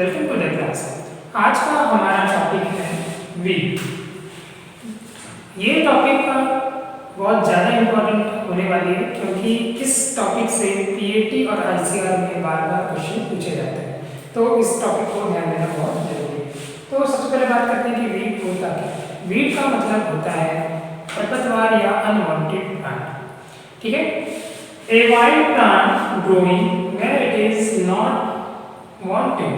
Welcome to the class. आज का हमारा टॉपिक है वीड। ये टॉपिक बहुत ज़्यादा इम्पोर्टेंट होने वाली है क्योंकि इस टॉपिक से पीएटी और आईसीआर में बार बार क्वेश्चन पूछे जाते हैं, तो इस टॉपिक को ध्यान देना बहुत जरूरी है। तो सबसे पहले बात करते हैं कि वीड होता क्या है। वीड का मतलब होता है खरपतवार या अनवांटेड प्लांट। ठीक है, a wild plant growing where it is not wanted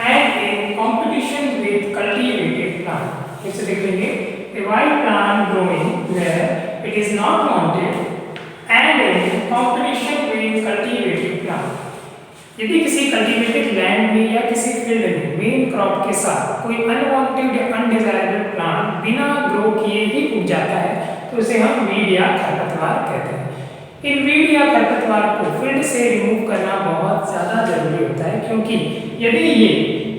and in competition with cultivated plant। इसे देखेंगे, a wild plant growing where it is not wanted and in competition with cultivated plant। यदि किसी cultivated land में या किसी field में main crop के साथ कोई अनवांटेड या अनडिजायरेबल प्लांट बिना ग्रो किए ही उग जाता है तो उसे हम वीड या खरपतवार कहते हैं। इन वीड या खरपतवार को फील्ड से रिमूव करना बहुत ज़्यादा जरूरी होता है क्योंकि यदि ये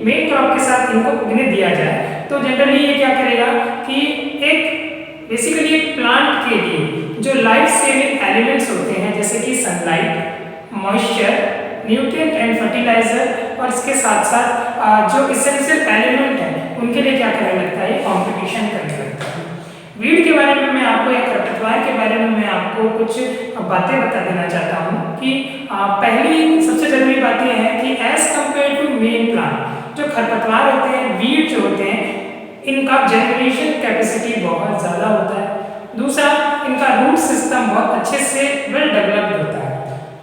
मेन क्रॉप के साथ इनको उगने दिया जाए तो जनरली ये क्या करेगा कि एक बेसिकली एक प्लांट के लिए जो लाइफ सेविंग एलिमेंट्स होते हैं जैसे कि sunlight, moisture, nutrient and fertiliser और इसके साथ साथ जो इसेंशियल एलिमेंट है उनके लिए क्या करने लगता है, कंपटीशन करने लगता है। वीड के बारे में मैं आपको या खरपतवार के बारे में मैं आपको कुछ बातें बता देना चाहता हूँ कि पहली सबसे जरूरी बात यह है कि as compare to main plant जो खरपतवार होते हैं, वीड जो होते हैं, इनका जनरेशन कैपेसिटी बहुत ज़्यादा होता है। दूसरा, इनका रूट सिस्टम बहुत अच्छे से वेल डेवलप्ड होता है।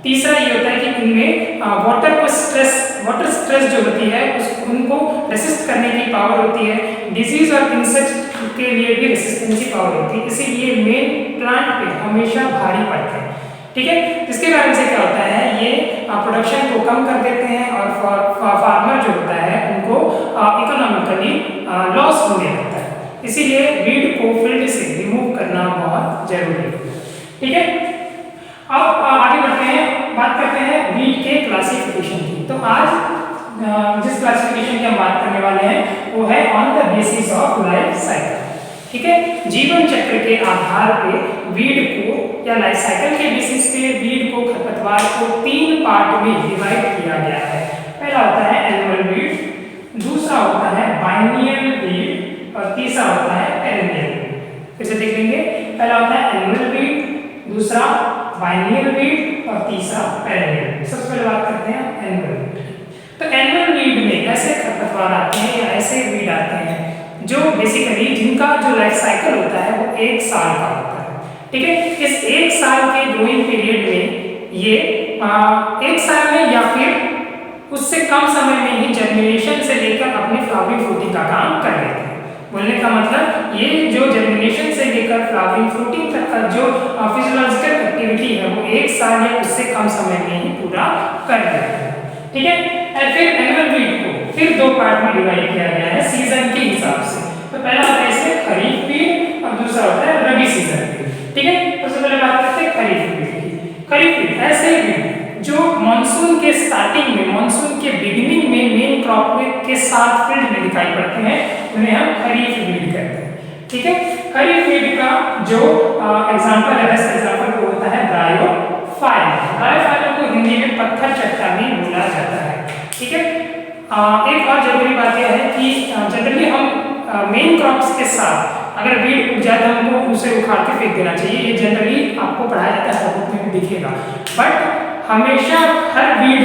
तीसरा ये होता है कि इनमें वाटर स्ट्रेस जो होती है उनको रेसिस्ट करने की पावर होती है। डिजीज और इंसेक्ट के लिए भी रेसिस्टेंसी पावर होती है, इसीलिए मेन प्लांट पे हमेशा भारी पड़ते हैं। ठीक है, इसके कारण से क्या होता है, ये प्रोडक्शन को कम कर देते हैं और फार्मर जो होता है उनको इकोनॉमिकली लॉस होने लगता है। इसीलिए वीड को फील्ड से रिमूव करना बहुत जरूरी है। ठीक है, अब आगे बढ़ते हैं, बात करते हैं वीड के क्लासिफिकेशन की। तो आज जिस क्लासिफिकेशन की हम बात करने वाले हैं वो है on the basis of life cycle. ठीक है, जीवन चक्र के आधार पे वीड को या लाइफ साइकिल के बेसिस पे वीड को, खरपतवार को 3 पार्ट में डिवाइड किया गया है। पहला होता है एनुअल वीड, दूसरा होता है बाइनियल वीड और तीसरा होता है पेरेनियल वीड। फिर से देख लेंगे, पहला होता है एनुअल वीड, दूसरा बाइनियल वीड और तीसरा पेरेनियल वीड। सबसे पहले बात करते हैं एनुअल वीड। तो एनुअल वीड में ऐसे खरपतवार आते हैं या ऐसे वीड आते हैं जो बेसिकली जिनका जो लाइफ साइकिल होता है वो 1 साल का होता है। ठीक है, इस 1 साल के ग्रोइंग पीरियड में ये 1 साल में या फिर उससे कम समय में ही जर्मिनेशन से लेकर अपने फ्लावरिंग फ्रूटिंग का काम कर लेते हैं। बोलने का मतलब ये जो जर्मिनेशन से लेकर फ्लावरिंग फ्रूटिंग तक का जो फिजियोलॉजिकल एक्टिविटी है वो 1 साल या उससे कम समय में ही पूरा कर लेते हैं। ठीक है, और फिर एनुअल वीड को फिर 2 पार्ट में डिवाइड किया गया है सीजन के हिसाब से। तो पहला होता है इसमें खरीफ वीड और दूसरा होता है रबी सीजन वीड। ठीक है, सबसे पहले बात करते हैं खरीफ वीड की। खरीफ वीड ऐसे वीड जो मॉनसून के स्टार्टिंग में, मॉनसून के बिगिनिंग में मेन क्रॉप के साथ फील्ड में दिखाई पड़ते हैं, उन्हें हम खरीफ वीड कहते हैं। ठीक है, खरीफ वीड का जो एग्जांपल है, बेस्ट एग्जांपल वो होता है ब्रायोफाइलम। ब्रायोफाइलम को हिंदी में पत्थर चट्टानी बोला जाता है। ठीक है, एक और जरूरी बात यह है कि जनरली हम मेन क्रॉप्स के साथ अगर वीड उग जाए तो हमको उसे उखाड़ के फेंक देना चाहिए। ये जनरली आपको पढ़ाया जाता है, बुक में भी दिखेगा। बट हमेशा हर वीड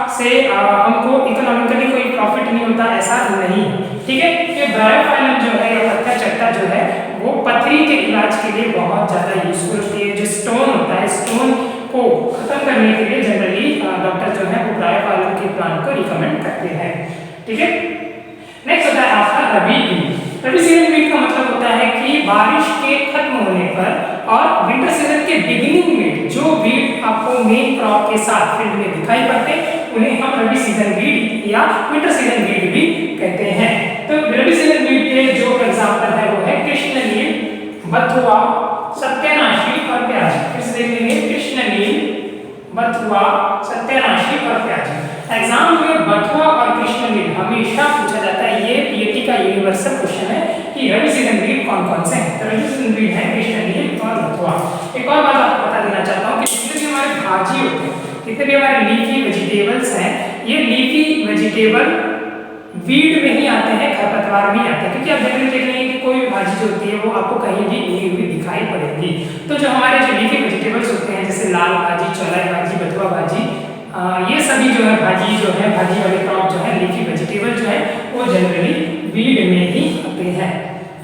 से हमको इकोनॉमिकली कोई प्रॉफिट नहीं होता, ऐसा नहीं। ठीक है, ये ब्रायोफाइलम जो है या पत्थर चट्टा जो है वो पथरी के इलाज के लिए बहुत ज़्यादा यूजफुल होती है। जो स्टोन होता है, स्टोन को खत्म करने के लिए जनरली डॉक्टर जो है वो ब्रायोफाइलम के प्लांट को रिकमेंड करते हैं। ठीक है, नेक्स्ट होता है आपका रबी वीड। रबी सीजन वीड का मतलब होता है कि बारिश के खत्म होने पर और विंटर सीजन के बिगिनिंग में जो वीड आपको मेन क्रॉप के साथ फील्ड में दिखाई पड़ते उन्हें हम रबी सीजन वीड या विंटर सीजन वीड भी कहते हैं। तो रबी सीजन वीड के जो एग्जांपल है वो है कृष्णनील, बथुआ, सत्यानाशी और प्याजी। फिर से देख लेंगे, कृष्णनील, बथुआ, सत्यानाशी और प्याजी। एग्जाम में बथुआ और कृष्णनील हमेशा पूछा जाता है। ये पीएटी का यूनिवर्सल क्वेश्चन है कि रबी सीजन वीड कौन कौन से हैं। तो रबी सीजन वीड है कृष्णनील और बथुआ। एक और बात आपको बता देना चाहता हूँ कि जितने भी हमारे भाजी होते हैं, जितने भी हमारे लीफी वेजिटेबल्स हैं, ये लीफी वेजिटेबल वीड में ही आते हैं, खरपतवार में ही आते हैं, क्योंकि आप जनरली देख लेंगे कि कोई भी भाजी जो होती है वो आपको कहीं भी उगी हुई दिखाई पड़ेगी। तो जो हमारे जो लीफी वेजिटेबल्स होते हैं जैसे लाल भाजी, चौलाई भाजी, बथुआ भाजी, ये सभी जो है भाजी वाले क्रॉप जो है लीफी वेजिटेबल जो है वो जनरली वीड में ही आते हैं।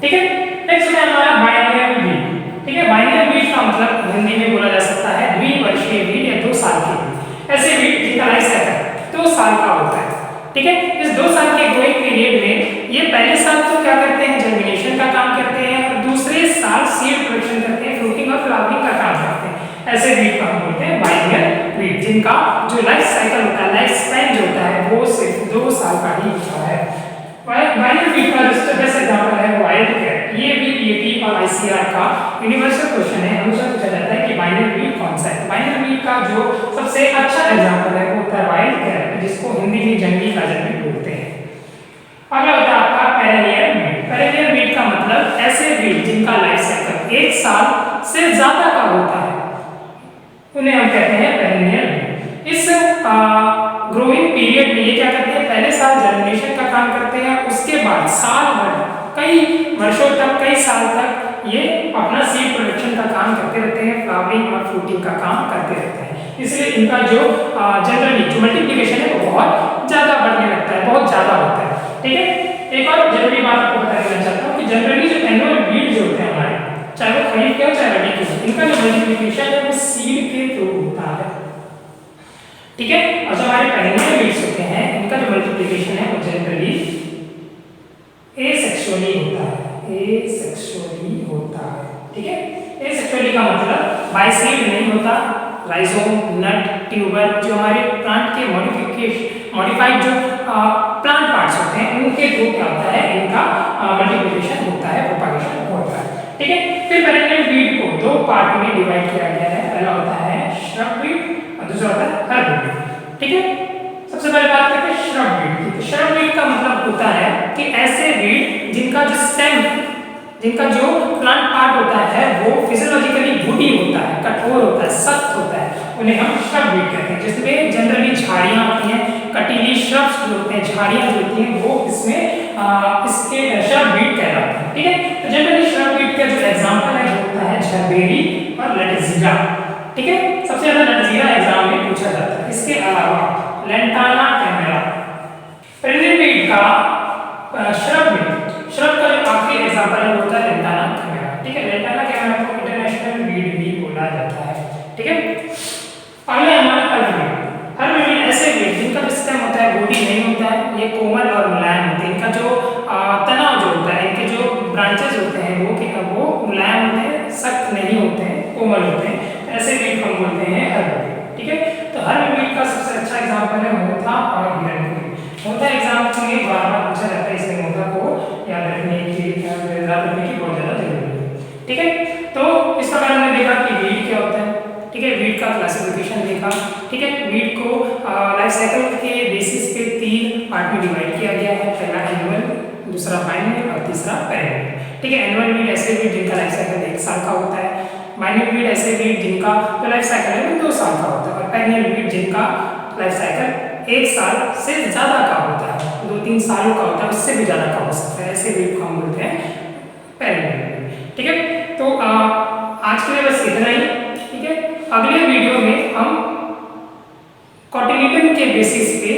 ठीक है, नेक्स्ट है हमारा बाइनरियल वीड। ठीक है, बाइनरियल वीड का मतलब हिंदी में बोला जा सकता है द्विवर्षीय वीड या 2 साल के वीड। ऐसे वीड जिनका लाइफ साइकिल 2 साल का होता है। ठीक है, इस 2 साल के ग्रोइंग पीरियड में ये पहले साल तो क्या करते हैं, जर्मिनेशन का काम करते हैं, और दूसरे साल सीड प्रोडक्शन करते हैं, फ्रूटिंग और फ्लावरिंग का काम करते हैं। ऐसे वीड को हम बोलते हैं बाइनरियल वीड, जिनका जो लाइफ साइकिल होता है, लाइफ स्पैन जो होता है वो सिर्फ 2 साल का ही होता है। बाइनरियल वीड का बेस्ट एग्जांपल है वाइल्ड कैरेट। ये भी पीएटी और आईसीआर का यूनिवर्सल क्वेश्चन है, हमेशा पूछा जाता है कि बाइनरियल वीड कौन सा है। बाइनरियल वीड का जो सबसे अच्छा एग्जांपल है वो होता है वाइल्ड कैरेट, जिसको हिंदी में जंगली गाजर भी बोलते हैं। अगला होता है आपका पेरेनियल वीड। पेरेनियल वीड का मतलब ऐसे वीड जिनका लाइफ साइकिल 1 साल से ज्यादा का होता है, उन्हें हम कहते हैं पेरेनियल वीड। इस ग्रोइंग पीरियड में ये क्या करते हैं, पहले साल जर्मिनेशन का काम करते हैं, उसके बाद साल भर कई वर्षों तक, कई साल तक ये अपना सीड प्रोडक्शन का काम करते रहते हैं, फ्लावरिंग और फ्रूटिंग का काम करते रहते हैं। इसलिए इनका जो जनरली जो मल्टीप्लिकेशन है वो बहुत ज्यादा बढ़ने लगता है, बहुत ज्यादा होता है। ठीक है, एक और जरूरी बात आपको बता देना चाहता हूँ कि जनरली जो एनुअल वीड जो होते हैं हमारे, चाहे वो खरीफ के हो चाहे रबी के हो, इनका जो मल्टीप्लिकेशन है वो सीड के थ्रू होता है। ठीक है, और जो हमारे पेरेनियल वीड्स होते हैं इनका जो मल्टीप्लिकेशन है वो जनरली एसेक्सुअली होता है, एसेक्सुअली होता है। ठीक है, एसेक्सुअली का मतलब बाइसीड नहीं होता। राइजोम, नट, ट्यूबर जो हमारे प्लांट के मॉडिफाइड जो प्लांट पार्ट्स होते हैं उनके थ्रू क्या होता है, इनका मल्टीप्लिकेशन होता है, प्रोपागेशन होता है। ठीक है, फिर पेरेनियल वीड को 2 पार्ट में डिवाइड किया गया है। पहला होता है श्रब वीड और दूसरा होता है हर्ब वीड। ठीक है, सबसे पहले बात करते हैं श्रब वीड की। तो श्रब वीड का मतलब होता है कि ऐसे वीड जिनका जो स्टेम, जिनका जो प्लांट पार्ट होता है वो फिजियोलॉजिकली वुडी होता है, कठोर होता है, सख्त होता है, उन्हें हम श्रब वीड कहते हैं। जिसमें जनरली झाड़ियां होती हैं, कटीली श्रब्स जो होते हैं, झाड़ियां जो होती हैं वो इसमें इसके श्रब वीड कहलाते हैं। ठीक है, तो जनरली श्रब वीड का जो एग्जांपल है वो होता है झरबेरी और लटजीरा। ठीक है, सबसे ज्यादा लटजीरा एग्जाम में पूछा जाता है। इसके अलावा लेंटाना कैमेरा, पेरेनियल वीड का श्रब का जो आखिरी एग्जांपल है वो होता है लेंटाना कैमेरा। ठीक है, लेंटाना कैमेरा को इंटरनेशनल वीड भी बोला जाता है। ठीक है, अगला हमारा हर्ब वीड। हर्ब वीड ऐसे वीड जिनका जो स्टेम होता है बॉडी नहीं होता है, ये कोमल और मुलायम होते हैं। इनका जो तनाव जो होता है, इनके जो ब्रांचेस होते हैं वो मुलायम होते हैं, सख्त नहीं होते हैं, कोमल होते हैं। ऐसे वीड हम बोलते हैं हर्ब वीड। ठीक है, तो हर्ब वीड का सबसे अच्छा एग्जांपल है मोथा और हिरण्यकुटी। मोथा एग्जाम में बार-बार पूछा जाता है, इसलिए मोथा को याद रखने की बहुत ज्यादा जरूरी है। ठीक है, तो इस प्रकार हमने देखा कि वीड क्या होता है। ठीक है, वीड का क्लासिफिकेशन देखा। ठीक है, वीड को लाइफ साइकिल के बेसिस पे 3 पार्ट में डिवाइड किया गया है। पहला एनुअल, दूसरा बाइनरियल और तीसरा पेरेनियल। ठीक है, एनुअल वीड ऐसे वीड जिनका लाइफ साइकिल 1 साल का होता है। बाइनरियल वीड ऐसे वीड जिनका जो लाइफ साइकिल है वो 2 साल का होता है। और पेरेनियल वीड जिनका लाइफ साइकिल 1 साल से ज्यादा का होता है, 2-3 सालों का होता है, उससे भी ज्यादा का हो सकता है। ऐसे वीड को हम बोलते हैं पेरेनियल वीड। ठीक है, तो आज के लिए बस इतना ही। ठीक है, अगले वीडियो में हम कॉटिलिडन के बेसिस पे